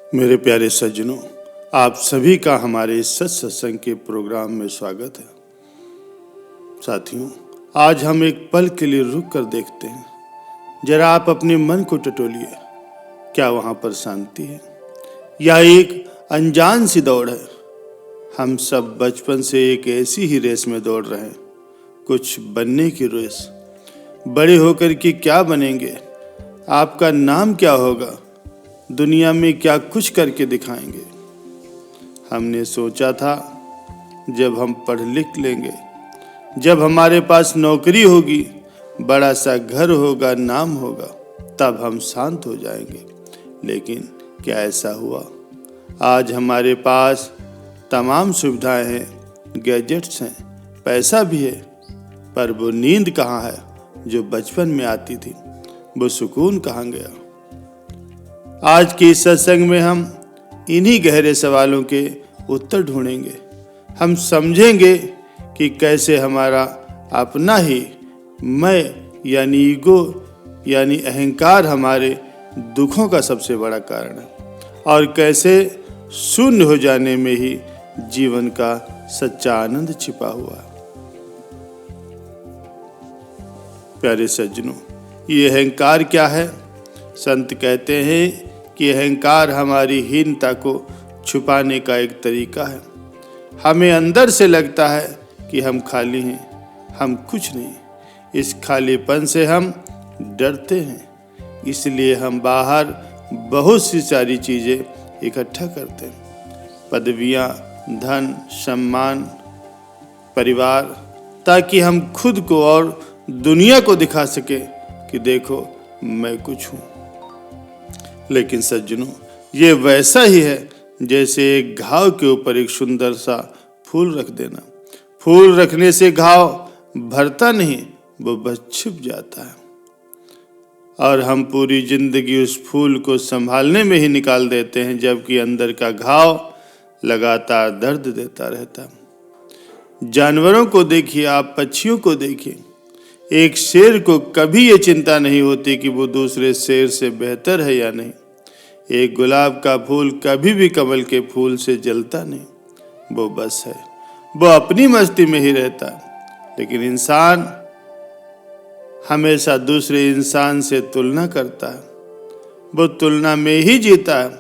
मेरे प्यारे सज्जनों, आप सभी का हमारे इस सत्संग के प्रोग्राम में स्वागत है। साथियों, आज हम एक पल के लिए रुक कर देखते हैं। जरा आप अपने मन को टटोलिए। क्या वहां पर शांति है या एक अनजान सी दौड़ है? हम सब बचपन से एक ऐसी ही रेस में दौड़ रहे हैं, कुछ बनने की रेस। बड़े होकर के क्या बनेंगे? आपका नाम क्या होगा? दुनिया में क्या कुछ करके दिखाएंगे? हमने सोचा था जब हम पढ़ लिख लेंगे, जब हमारे पास नौकरी होगी, बड़ा सा घर होगा, नाम होगा, तब हम शांत हो जाएंगे। लेकिन क्या ऐसा हुआ? आज हमारे पास तमाम सुविधाएं हैं, गैजेट्स हैं, पैसा भी है, पर वो नींद कहाँ है जो बचपन में आती थी? वो सुकून कहाँ गया? आज के इस सत्संग में हम इन्हीं गहरे सवालों के उत्तर ढूंढेंगे। हम समझेंगे कि कैसे हमारा अपना ही मैं यानी ईगो यानी अहंकार हमारे दुखों का सबसे बड़ा कारण है, और कैसे शून्य हो जाने में ही जीवन का सच्चा आनंद छिपा हुआ है। प्यारे सज्जनों, ये अहंकार क्या है? संत कहते हैं कि अहंकार हमारी हीनता को छुपाने का एक तरीका है। हमें अंदर से लगता है कि हम खाली हैं, हम कुछ नहीं। इस खालीपन से हम डरते हैं, इसलिए हम बाहर बहुत सी सारी चीज़ें इकट्ठा करते हैं, पदवियाँ, धन, सम्मान, परिवार, ताकि हम खुद को और दुनिया को दिखा सके कि देखो मैं कुछ हूँ। लेकिन सज्जनों, ये वैसा ही है जैसे एक घाव के ऊपर एक सुंदर सा फूल रख देना। फूल रखने से घाव भरता नहीं, वो बस छिप जाता है, और हम पूरी जिंदगी उस फूल को संभालने में ही निकाल देते हैं, जबकि अंदर का घाव लगातार दर्द देता रहता है। जानवरों को देखिए, आप पक्षियों को देखिए। एक शेर को कभी ये चिंता नहीं होती कि वो दूसरे शेर से बेहतर है या नहीं। एक गुलाब का फूल कभी भी कमल के फूल से जलता नहीं, वो बस है, वो अपनी मस्ती में ही रहता है। लेकिन इंसान हमेशा दूसरे इंसान से तुलना करता है, वो तुलना में ही जीता है,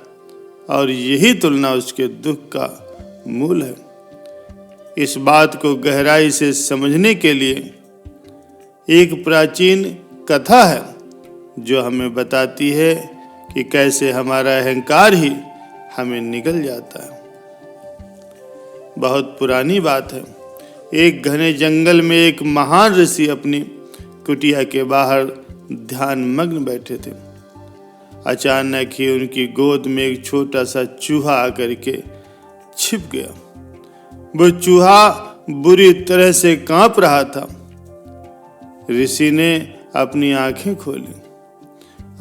और यही तुलना उसके दुख का मूल है। इस बात को गहराई से समझने के लिए एक प्राचीन कथा है जो हमें बताती है कि कैसे हमारा अहंकार ही हमें निगल जाता है। बहुत पुरानी बात है। एक घने जंगल में एक महान ऋषि अपनी कुटिया के बाहर ध्यान मग्न बैठे थे। अचानक ही उनकी गोद में एक छोटा सा चूहा आकर के छिप गया। वो चूहा बुरी तरह से कांप रहा था। ऋषि ने अपनी आंखें खोली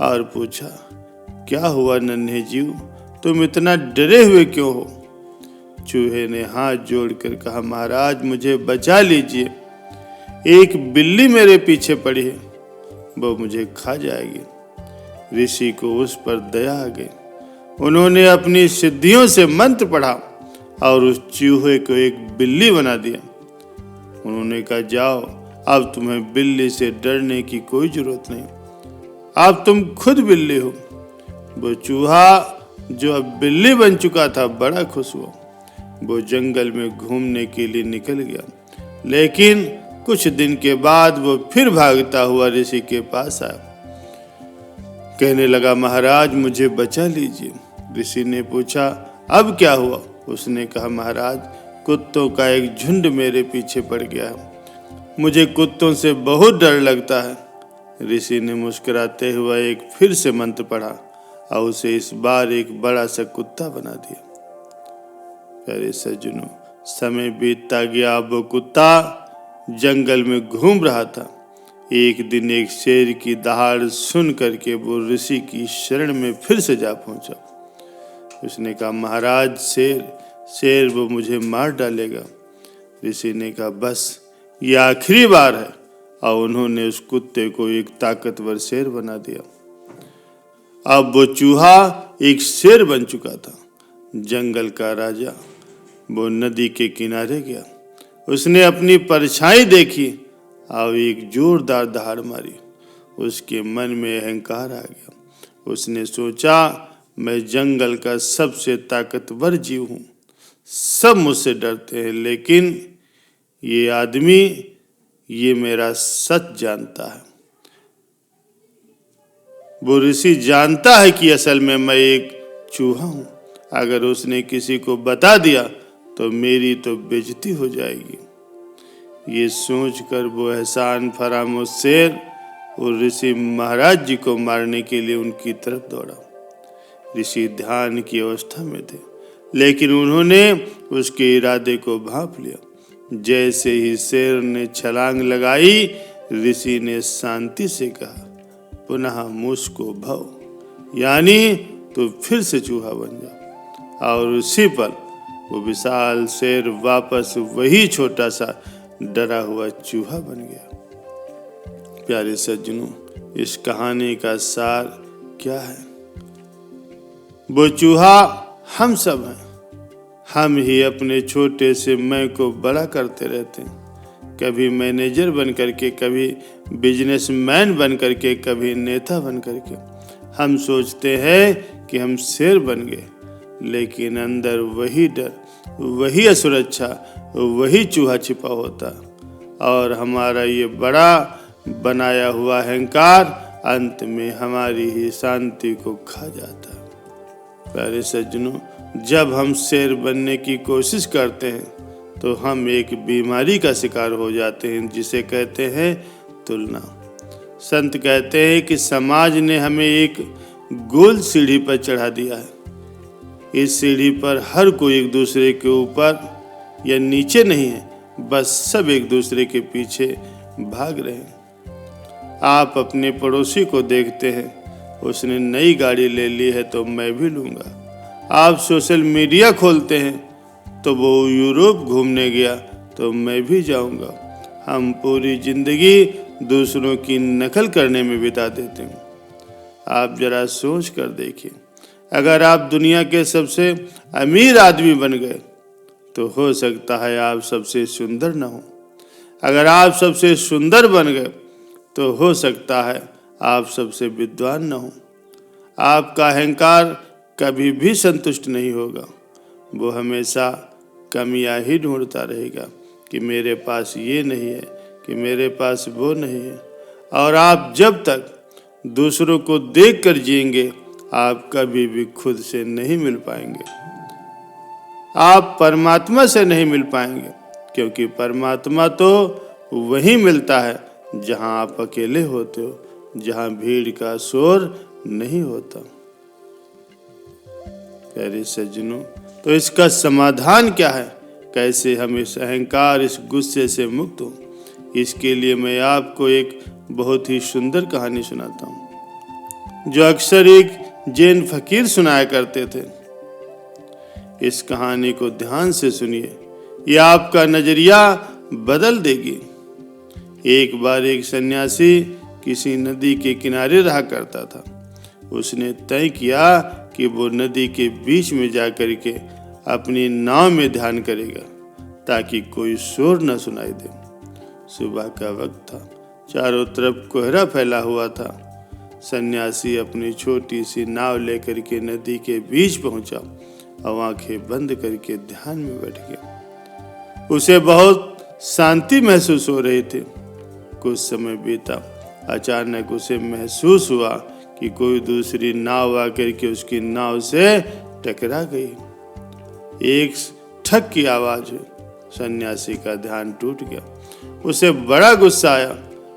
और पूछा, क्या हुआ नन्हे जीव, तुम इतना डरे हुए क्यों हो? चूहे ने हाथ जोड़कर कहा, महाराज मुझे बचा लीजिए, एक बिल्ली मेरे पीछे पड़ी है, वो मुझे खा जाएगी। ऋषि को उस पर दया आ गई। उन्होंने अपनी सिद्धियों से मंत्र पढ़ा और उस चूहे को एक बिल्ली बना दिया। उन्होंने कहा, जाओ, अब तुम्हें बिल्ली से डरने की कोई जरूरत नहीं, अब तुम खुद बिल्ली हो। वो चूहा जो अब बिल्ली बन चुका था बड़ा खुश हुआ। वो जंगल में घूमने के लिए निकल गया, लेकिन कुछ दिन के बाद वो फिर भागता हुआ ऋषि के पास आया। कहने लगा, महाराज मुझे बचा लीजिए। ऋषि ने पूछा, अब क्या हुआ? उसने कहा, महाराज कुत्तों का एक झुंड मेरे पीछे पड़ गया है, मुझे कुत्तों से बहुत डर लगता है। ऋषि ने मुस्कुराते हुए एक फिर से मंत्र पढ़ा और उसे इस बार एक बड़ा सा कुत्ता बना दिया। प्यारे सज्जनों, समय बीतता गया। वो कुत्ता जंगल में घूम रहा था। एक दिन एक शेर की दहाड़ सुन करके वो ऋषि की शरण में फिर से जा पहुंचा। उसने कहा, महाराज शेर वो मुझे मार डालेगा। ऋषि ने कहा, बस ये आखिरी बार है, और उन्होंने उस कुत्ते को एक ताकतवर शेर बना दिया। अब वो चूहा एक शेर बन चुका था, जंगल का राजा। वो नदी के किनारे गया, उसने अपनी परछाई देखी और एक जोरदार दहाड़ मारी। उसके मन में अहंकार आ गया। उसने सोचा, मैं जंगल का सबसे ताकतवर जीव हूँ, सब मुझसे डरते हैं, लेकिन ये आदमी ये मेरा सच जानता है। वो ऋषि जानता है कि असल में मैं एक चूहा हूँ। अगर उसने किसी को बता दिया तो मेरी तो बेइज्जती हो जाएगी। ये सोचकर वो एहसान फरामोश शेर और ऋषि महाराज जी को मारने के लिए उनकी तरफ दौड़ा। ऋषि ध्यान की अवस्था में थे, लेकिन उन्होंने उसके इरादे को भांप लिया। जैसे ही शेर ने छलांग लगाई, ऋषि ने शांति से कहा, पुनः मुझको भव, यानी तो फिर से चूहा बन जा। और उसी पर वो विशाल शेर वापस वही छोटा सा डरा हुआ चूहा बन गया। प्यारे सज्जनों, इस कहानी का सार क्या है? वो चूहा हम सब हैं। हम ही अपने छोटे से मैं को बड़ा करते रहते हैं, कभी मैनेजर बन करके, कभी बिजनेसमैन बन करके, कभी नेता बन करके। हम सोचते हैं कि हम शेर बन गए, लेकिन अंदर वही डर, वही असुरक्षा, वही चूहा छिपा होता। और हमारा ये बड़ा बनाया हुआ अहंकार अंत में हमारी ही शांति को खा जाता है। प्यारे सज्जनों, जब हम शेर बनने की कोशिश करते हैं तो हम एक बीमारी का शिकार हो जाते हैं, जिसे कहते हैं तुलना। संत कहते हैं कि समाज ने हमें एक गोल सीढ़ी पर चढ़ा दिया है। इस सीढ़ी पर हर कोई एक दूसरे के ऊपर या नीचे नहीं है, बस सब एक दूसरे के पीछे भाग रहे हैं। आप अपने पड़ोसी को देखते हैं, उसने नई गाड़ी ले ली है तो मैं भी लूँगा। आप सोशल मीडिया खोलते हैं तो वो यूरोप घूमने गया तो मैं भी जाऊँगा। हम पूरी जिंदगी दूसरों की नकल करने में बिता देते हैं। आप जरा सोच कर देखिए, अगर आप दुनिया के सबसे अमीर आदमी बन गए तो हो सकता है आप सबसे सुंदर न हो। अगर आप सबसे सुंदर बन गए तो हो सकता है आप सबसे विद्वान न हो। आपका अहंकार कभी भी संतुष्ट नहीं होगा। वो हमेशा कमियां ही ढूंढता रहेगा कि मेरे पास ये नहीं है, कि मेरे पास वो नहीं है। और आप जब तक दूसरों को देख कर जिएंगे, आप कभी भी खुद से नहीं मिल पाएंगे। आप परमात्मा से नहीं मिल पाएंगे, क्योंकि परमात्मा तो वहीं मिलता है जहां आप अकेले होते हो, जहां भीड़ का शोर नहीं होता। प्यारे सज्जनों, तो इसका समाधान क्या है? कैसे हम इस अहंकार, इस गुस्से से मुक्त हो? इसके लिए मैं आपको एक बहुत ही सुंदर कहानी सुनाता हूँ, जो अक्सर एक जैन फकीर सुनाया करते थे। इस कहानी को ध्यान से सुनिए, यह आपका नजरिया बदल देगी। एक बार एक सन्यासी किसी नदी के किनारे रहा करता था। उसने तय किया कि वो नदी के बीच में जाकर के अपनी नाव में ध्यान करेगा, ताकि कोई शोर न सुनाई दे। सुबह का वक्त था, चारों तरफ कोहरा फैला हुआ था। सन्यासी अपनी छोटी सी नाव लेकर के नदी के बीच पहुंचा और आंखें बंद करके ध्यान में बैठ गया। उसे बहुत शांति महसूस हो रही थी। कुछ समय बीता, अचानक उसे महसूस हुआ कि कोई दूसरी नाव आकर के उसकी नाव से टकरा गई। एक ठक की आवाज हुई, सन्यासी का ध्यान टूट गया। उसे बड़ा गुस्सा आया।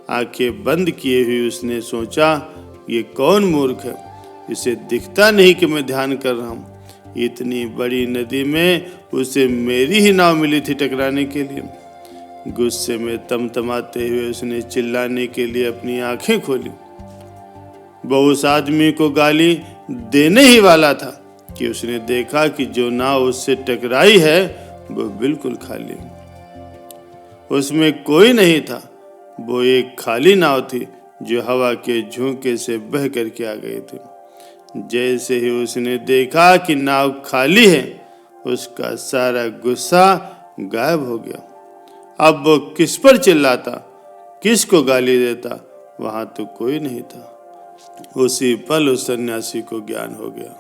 आंखें बंद किए हुए उसने सोचा, ये कौन मूर्ख है, इसे दिखता नहीं कि मैं ध्यान कर रहा हूँ। इतनी बड़ी नदी में उसे मेरी ही नाव मिली थी टकराने के लिए। गुस्से में तमतमाते हुए उसने चिल्लाने के लिए अपनी आंखें खोली। वो उस आदमी को गाली देने ही वाला था कि उसने देखा कि जो नाव उससे टकराई है वो बिल्कुल खाली, उसमें कोई नहीं था। वो एक खाली नाव थी जो हवा के झोंके से बह करके आ गई थी। जैसे ही उसने देखा कि नाव खाली है, उसका सारा गुस्सा गायब हो गया। अब वो किस पर चिल्लाता, किसको गाली देता, वहां तो कोई नहीं था। उसी पल उस सन्यासी को ज्ञान हो गया।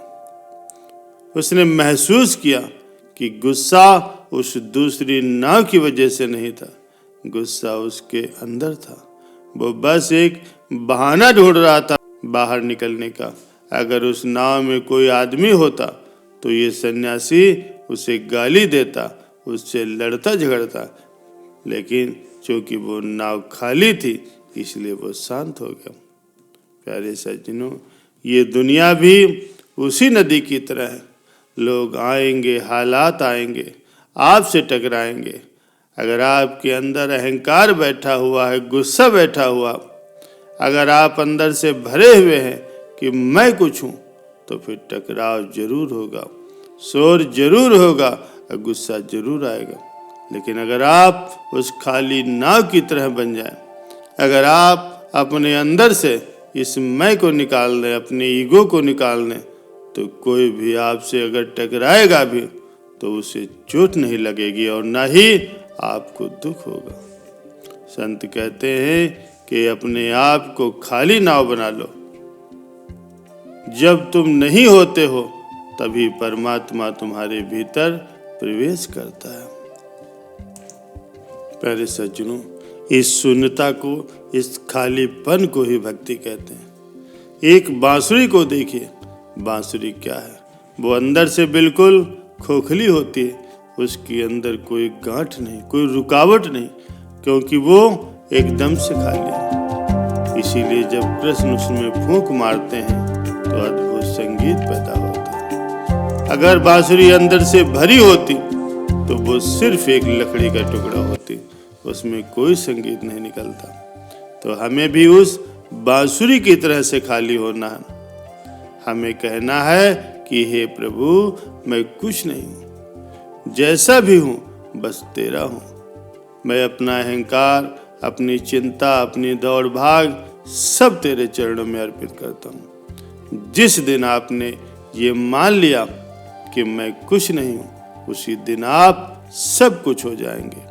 उसने महसूस किया कि गुस्सा उस दूसरी नाव की वजह से नहीं था, गुस्सा उसके अंदर था। वो बस एक बहाना ढूंढ रहा था बाहर निकलने का। अगर उस नाव में कोई आदमी होता तो ये सन्यासी उसे गाली देता, उससे लड़ता झगड़ता, लेकिन चूंकि वो नाव खाली थी इसलिए वो शांत हो गया। प्यारे सज्जनों, ये दुनिया भी उसी नदी की तरह है। लोग आएंगे, हालात आएंगे, आपसे टकराएंगे। अगर आपके अंदर अहंकार बैठा हुआ है, गुस्सा बैठा हुआ, अगर आप अंदर से भरे हुए हैं कि मैं कुछ हूं, तो फिर टकराव जरूर होगा, शोर जरूर होगा और गुस्सा जरूर आएगा। लेकिन अगर आप उस खाली नाव की तरह बन जाएं, अगर आप अपने अंदर से इस मैं को निकाल दें, अपने ईगो को निकाल दें, तो कोई भी आपसे अगर टकराएगा भी तो उसे चोट नहीं लगेगी और ना ही आपको दुख होगा। संत कहते हैं कि अपने आप को खाली नाव बना लो। जब तुम नहीं होते हो तभी परमात्मा तुम्हारे भीतर प्रवेश करता है। प्यारे सज्जनों, इस शून्यता को, इस खालीपन को ही भक्ति कहते हैं। एक बांसुरी को देखिए, बांसुरी क्या है? वो अंदर से बिल्कुल खोखली होती है, उसके अंदर कोई गांठ नहीं, कोई रुकावट नहीं, क्योंकि वो एकदम से खाली है। इसीलिए जब कृष्ण उसमें फूंक मारते हैं तो अद्भुत संगीत पैदा होता है। अगर बांसुरी अंदर से भरी होती तो वो सिर्फ एक लकड़ी का टुकड़ा होती, उसमें कोई संगीत नहीं निकलता। तो हमें भी उस बांसुरी की तरह से खाली होना है। हमें कहना है कि हे प्रभु, मैं कुछ नहीं हूं, जैसा भी हूं बस तेरा हूं। मैं अपना अहंकार, अपनी चिंता, अपनी दौड़ भाग सब तेरे चरणों में अर्पित करता हूं। जिस दिन आपने ये मान लिया कि मैं कुछ नहीं हूं, उसी दिन आप सब कुछ हो जाएंगे।